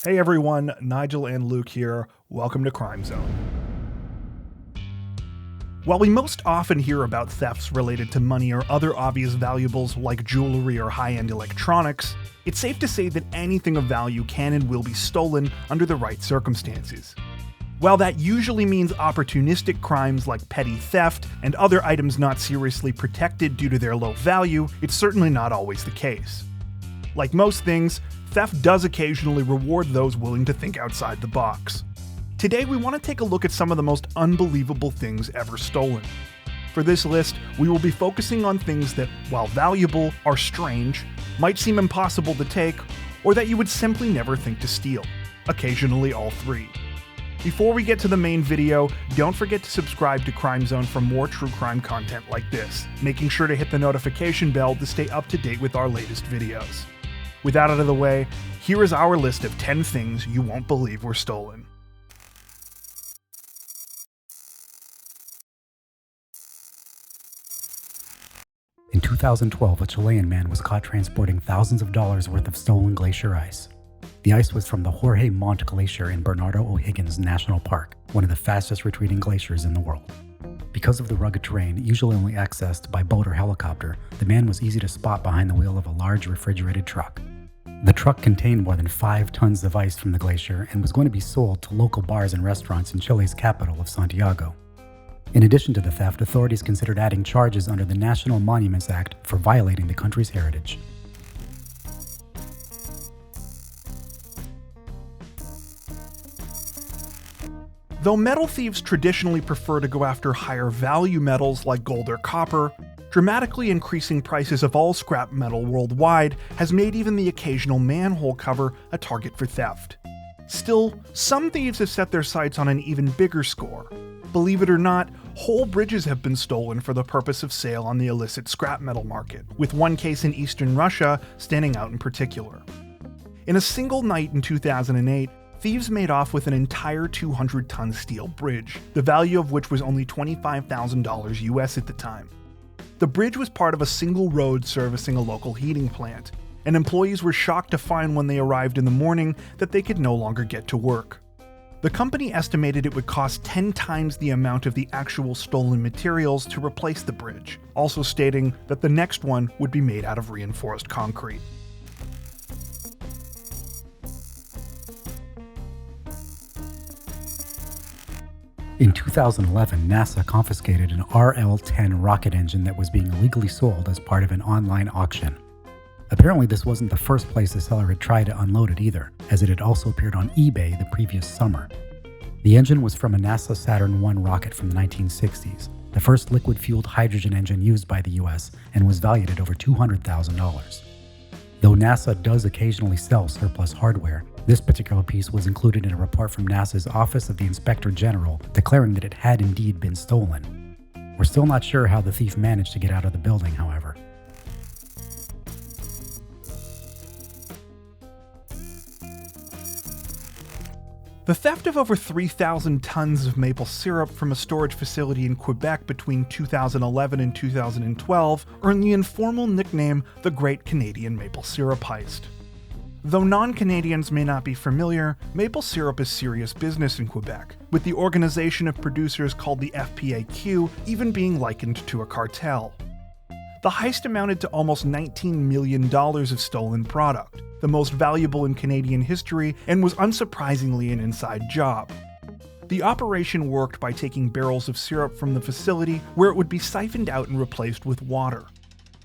Hey everyone, Nigel and Luke here. Welcome to Crime Zone. While we most often hear about thefts related to money or other obvious valuables like jewelry or high-end electronics, it's safe to say that anything of value can and will be stolen under the right circumstances. While that usually means opportunistic crimes like petty theft and other items not seriously protected due to their low value, it's certainly not always the case. Like most things, theft does occasionally reward those willing to think outside the box. Today we want to take a look at some of the most unbelievable things ever stolen. For this list, we will be focusing on things that, while valuable, are strange, might seem impossible to take, or that you would simply never think to steal. Occasionally all three. Before we get to the main video, don't forget to subscribe to Crime Zone for more true crime content like this, making sure to hit the notification bell to stay up to date with our latest videos. With that out of the way, here is our list of 10 things you won't believe were stolen. In 2012, a Chilean man was caught transporting thousands of dollars worth of stolen glacier ice. The ice was from the Jorge Montt Glacier in Bernardo O'Higgins National Park, one of the fastest retreating glaciers in the world. Because of the rugged terrain, usually only accessed by boat or helicopter, the man was easy to spot behind the wheel of a large refrigerated truck. The truck contained more than 5 tons of ice from the glacier and was going to be sold to local bars and restaurants in Chile's capital of Santiago. In addition to the theft, authorities considered adding charges under the National Monuments Act for violating the country's heritage. Though metal thieves traditionally prefer to go after higher value metals like gold or copper, dramatically increasing prices of all scrap metal worldwide has made even the occasional manhole cover a target for theft. Still, some thieves have set their sights on an even bigger score. Believe it or not, whole bridges have been stolen for the purpose of sale on the illicit scrap metal market, with one case in eastern Russia standing out in particular. In a single night in 2008, thieves made off with an entire 200-ton steel bridge, the value of which was only $25,000 US at the time. The bridge was part of a single road servicing a local heating plant, and employees were shocked to find when they arrived in the morning that they could no longer get to work. The company estimated it would cost 10 times the amount of the actual stolen materials to replace the bridge, also stating that the next one would be made out of reinforced concrete. In 2011, NASA confiscated an RL-10 rocket engine that was being illegally sold as part of an online auction. Apparently, this wasn't the first place the seller had tried to unload it either, as it had also appeared on eBay the previous summer. The engine was from a NASA Saturn I rocket from the 1960s, the first liquid-fueled hydrogen engine used by the US, and was valued at over $200,000. Though NASA does occasionally sell surplus hardware, this particular piece was included in a report from NASA's Office of the Inspector General declaring that it had indeed been stolen. We're still not sure how the thief managed to get out of the building, however. The theft of over 3,000 tons of maple syrup from a storage facility in Quebec between 2011 and 2012 earned the informal nickname the Great Canadian Maple Syrup Heist. Though non-Canadians may not be familiar, maple syrup is serious business in Quebec, with the organization of producers called the FPAQ even being likened to a cartel. The heist amounted to almost $19 million of stolen product, the most valuable in Canadian history, and was unsurprisingly an inside job. The operation worked by taking barrels of syrup from the facility where it would be siphoned out and replaced with water.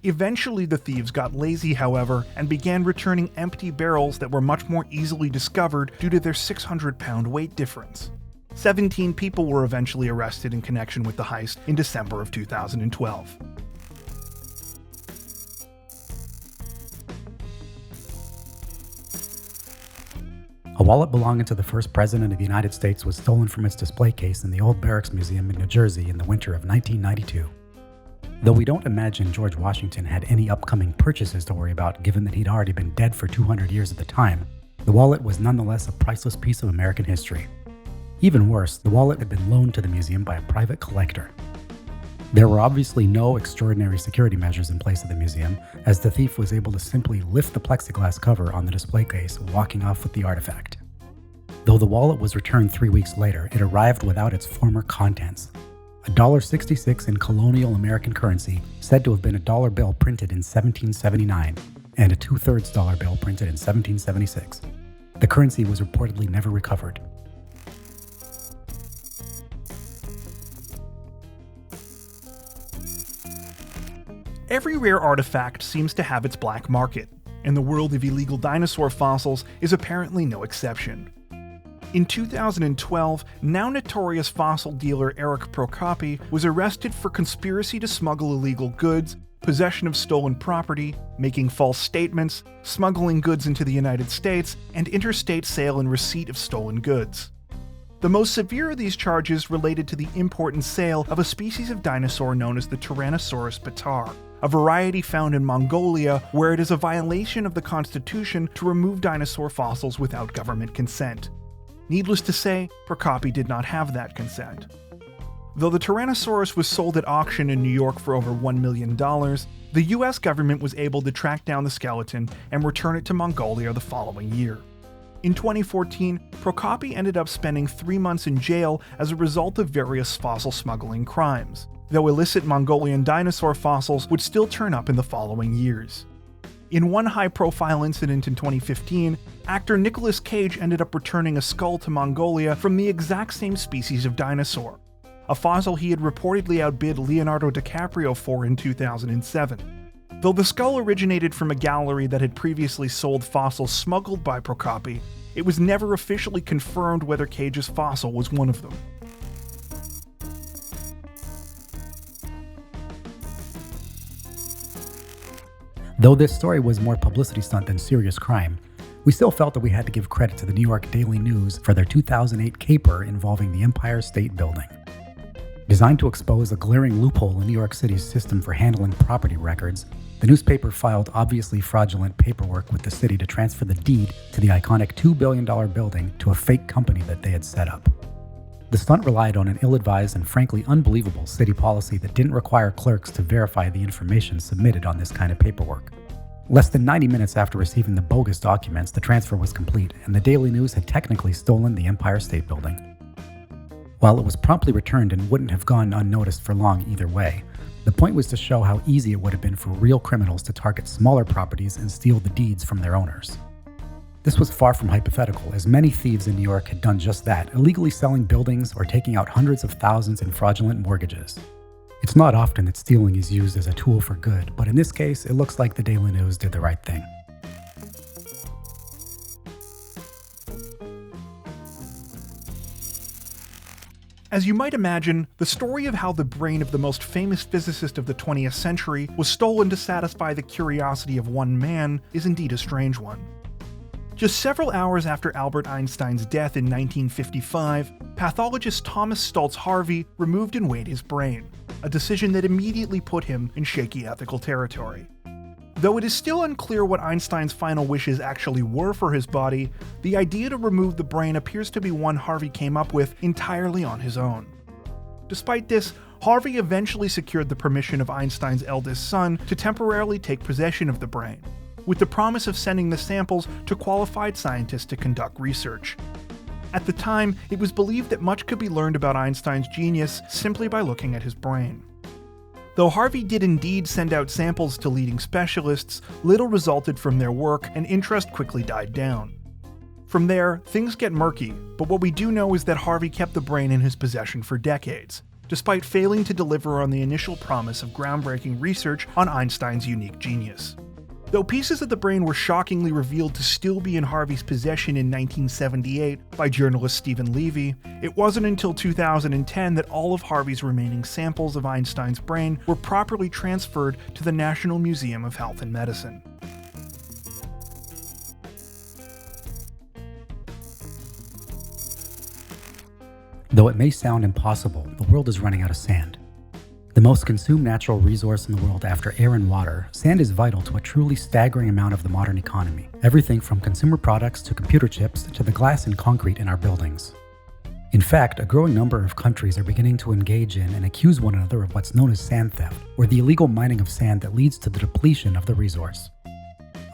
Eventually, the thieves got lazy, however, and began returning empty barrels that were much more easily discovered due to their 600-pound weight difference. 17 people were eventually arrested in connection with the heist in December of 2012. A wallet belonging to the first president of the United States was stolen from its display case in the Old Barracks Museum in New Jersey in the winter of 1992. Though we don't imagine George Washington had any upcoming purchases to worry about given that he'd already been dead for 200 years at the time, the wallet was nonetheless a priceless piece of American history. Even worse, the wallet had been loaned to the museum by a private collector. There were obviously no extraordinary security measures in place at the museum, as the thief was able to simply lift the plexiglass cover on the display case, walking off with the artifact. Though the wallet was returned 3 weeks later, it arrived without its former contents. $1.66 in colonial American currency, said to have been a dollar bill printed in 1779, and a two-thirds dollar bill printed in 1776. The currency was reportedly never recovered. Every rare artifact seems to have its black market, and the world of illegal dinosaur fossils is apparently no exception. In 2012, now notorious fossil dealer Eric Procopi was arrested for conspiracy to smuggle illegal goods, possession of stolen property, making false statements, smuggling goods into the United States, and interstate sale and receipt of stolen goods. The most severe of these charges related to the import and sale of a species of dinosaur known as the Tyrannosaurus bataar, a variety found in Mongolia where it is a violation of the Constitution to remove dinosaur fossils without government consent. Needless to say, Procopi did not have that consent. Though the Tyrannosaurus was sold at auction in New York for over $1 million, the US government was able to track down the skeleton and return it to Mongolia the following year. In 2014, Procopi ended up spending 3 months in jail as a result of various fossil smuggling crimes, though illicit Mongolian dinosaur fossils would still turn up in the following years. In one high-profile incident in 2015, actor Nicolas Cage ended up returning a skull to Mongolia from the exact same species of dinosaur, a fossil he had reportedly outbid Leonardo DiCaprio for in 2007. Though the skull originated from a gallery that had previously sold fossils smuggled by Procopi, it was never officially confirmed whether Cage's fossil was one of them. Though this story was more publicity stunt than serious crime, we still felt that we had to give credit to the New York Daily News for their 2008 caper involving the Empire State Building. Designed to expose a glaring loophole in New York City's system for handling property records, the newspaper filed obviously fraudulent paperwork with the city to transfer the deed to the iconic $2 billion building to a fake company that they had set up. The stunt relied on an ill-advised and frankly unbelievable city policy that didn't require clerks to verify the information submitted on this kind of paperwork. Less than 90 minutes after receiving the bogus documents, the transfer was complete, and the Daily News had technically stolen the Empire State Building. While it was promptly returned and wouldn't have gone unnoticed for long either way, the point was to show how easy it would have been for real criminals to target smaller properties and steal the deeds from their owners. This was far from hypothetical, as many thieves in New York had done just that, illegally selling buildings or taking out hundreds of thousands in fraudulent mortgages. It's not often that stealing is used as a tool for good, but in this case, it looks like the Daily News did the right thing. As you might imagine, the story of how the brain of the most famous physicist of the 20th century was stolen to satisfy the curiosity of one man is indeed a strange one. Just several hours after Albert Einstein's death in 1955, pathologist Thomas Stultz Harvey removed and weighed his brain, a decision that immediately put him in shaky ethical territory. Though it is still unclear what Einstein's final wishes actually were for his body, the idea to remove the brain appears to be one Harvey came up with entirely on his own. Despite this, Harvey eventually secured the permission of Einstein's eldest son to temporarily take possession of the brain, with the promise of sending the samples to qualified scientists to conduct research. At the time, it was believed that much could be learned about Einstein's genius simply by looking at his brain. Though Harvey did indeed send out samples to leading specialists, little resulted from their work and interest quickly died down. From there, things get murky, but what we do know is that Harvey kept the brain in his possession for decades, despite failing to deliver on the initial promise of groundbreaking research on Einstein's unique genius. Though pieces of the brain were shockingly revealed to still be in Harvey's possession in 1978 by journalist Stephen Levy, it wasn't until 2010 that all of Harvey's remaining samples of Einstein's brain were properly transferred to the National Museum of Health and Medicine. Though it may sound impossible, the world is running out of sand. The most consumed natural resource in the world after air and water, sand is vital to a truly staggering amount of the modern economy. Everything from consumer products to computer chips to the glass and concrete in our buildings. In fact, a growing number of countries are beginning to engage in and accuse one another of what's known as sand theft, or the illegal mining of sand that leads to the depletion of the resource.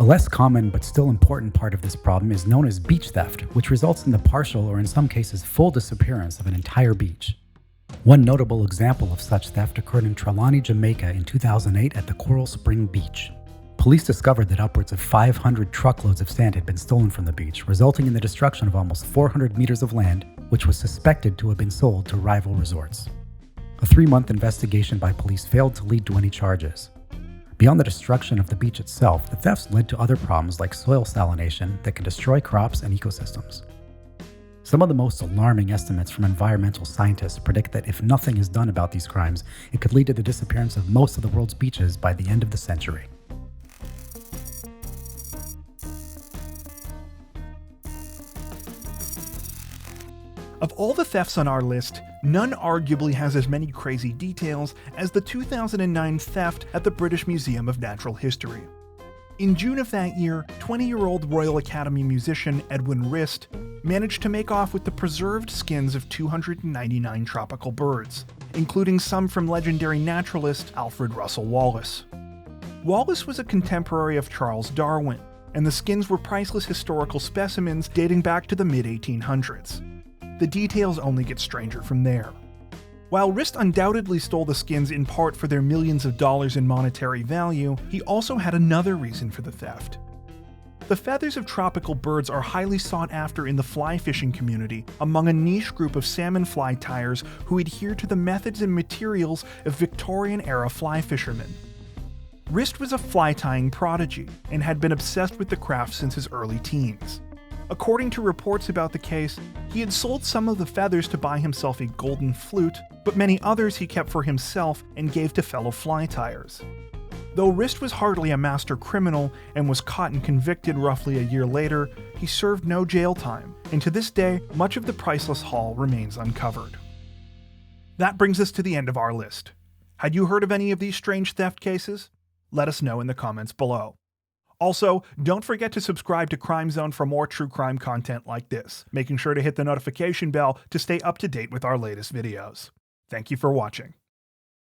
A less common but still important part of this problem is known as beach theft, which results in the partial or in some cases full disappearance of an entire beach. One notable example of such theft occurred in Trelawney, Jamaica in 2008 at the Coral Spring Beach. Police discovered that upwards of 500 truckloads of sand had been stolen from the beach, resulting in the destruction of almost 400 meters of land, which was suspected to have been sold to rival resorts. A 3-month investigation by police failed to lead to any charges. Beyond the destruction of the beach itself, the thefts led to other problems like soil salination that can destroy crops and ecosystems. Some of the most alarming estimates from environmental scientists predict that if nothing is done about these crimes, it could lead to the disappearance of most of the world's beaches by the end of the century. Of all the thefts on our list, none arguably has as many crazy details as the 2009 theft at the British Museum of Natural History. In June of that year, 20-year-old Royal Academy musician Edwin Rist managed to make off with the preserved skins of 299 tropical birds, including some from legendary naturalist Alfred Russel Wallace. Wallace was a contemporary of Charles Darwin, and the skins were priceless historical specimens dating back to the mid-1800s. The details only get stranger from there. While Rist undoubtedly stole the skins in part for their millions of dollars in monetary value, he also had another reason for the theft. The feathers of tropical birds are highly sought after in the fly fishing community among a niche group of salmon fly tyers who adhere to the methods and materials of Victorian-era fly fishermen. Rist was a fly tying prodigy and had been obsessed with the craft since his early teens. According to reports about the case, he had sold some of the feathers to buy himself a golden flute, but many others he kept for himself and gave to fellow fly tyers. Though Rist was hardly a master criminal and was caught and convicted roughly a year later, he served no jail time, and to this day, much of the priceless haul remains uncovered. That brings us to the end of our list. Had you heard of any of these strange theft cases? Let us know in the comments below. Also, don't forget to subscribe to Crime Zone for more true crime content like this, making sure to hit the notification bell to stay up to date with our latest videos. Thank you for watching.